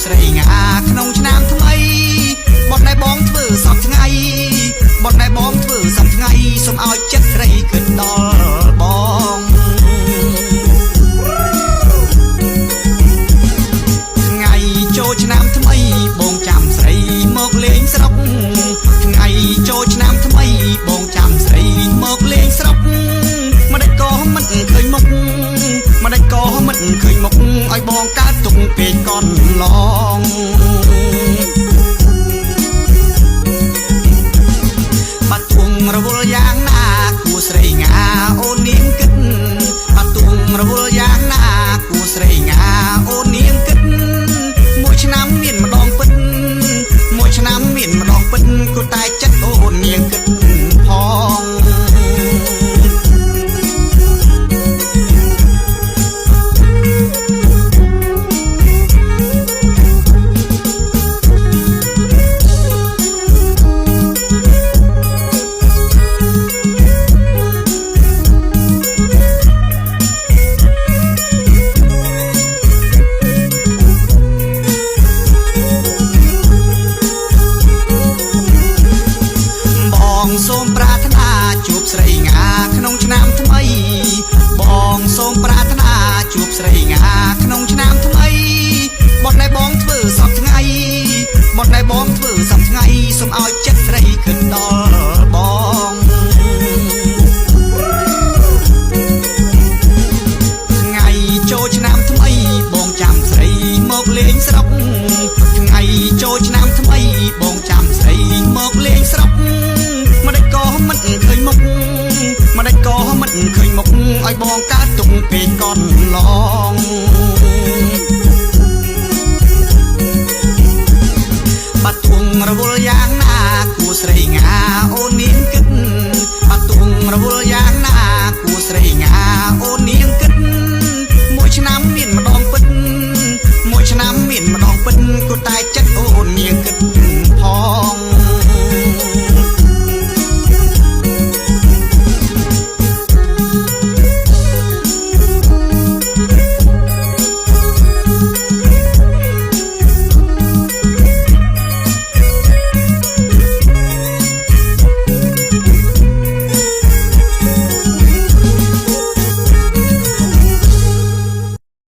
ស្រីងាក្នុងឆ្នាំថ្មីបត់ណែបងធ្វើសពថ្ងៃបត់ណែបងធ្វើសពថ្ងៃសូមឲ្យចិត្តស្រីគិតដល់បងថ្ងៃចូលឆ្នាំថ្មីបងចាំស្រីមកលេងស្រុកថ្ងៃចូលឆ្នាំថ្មីបងចាំស្រីមកលេងស្រុកមិនដេចក៏មិនឃើញមុខមិនដេចក៏មិនឃើញមុខឲ្យបងកើតទុកពេកកន់ឡងបាត់ទួងរវល់យ៉ាងណាគួស្រីងាអូននាងគិតបាត់ទួងរវល់យ៉ាងណាគួស្រីងាអូននាងគិតមួយឆ្នាំមានម្ដងពិតមួយឆ្នាំមានម្ដងពិតក៏តែចិត្តអូននាងគិតផងសូមប្រាថ្នាជួបស្រីងាក្នុងឆ្នាំថ្មីបងសូមប្រាថ្នាជួបស្រីងាក្នុងឆ្នាំថ្មីបត់ណែបងធ្វើសពថ្ងៃបត់ណែបងធ្វើសពថ្ងៃសូមឲ្យចិត្តស្រីគិតដល់បងថ្ងៃចូលឆ្នាំថ្មីបងចាំស្រីមកលេងស្រុកថ្ងៃចូលឆ្នាំថ្មីបងចាំស្រីមកលេងស្រុកមិនដេចក៏មិនឃើញមុខមិនដេចក៏មិនឃើញមុខឲ្យបងកើតទុកពេកកន់ឡងបាត់ទួងរវល់យ៉ាងណាគួស្រីងាអូននាងគិតបាត់ទួងរវល់យ៉ាងណាគួស្រីងាអូននាងគិតមួយឆ្នាំមានម្ដងពិតមួយឆ្នាំមានម្ដងពិតក៏តែចិត្តអូន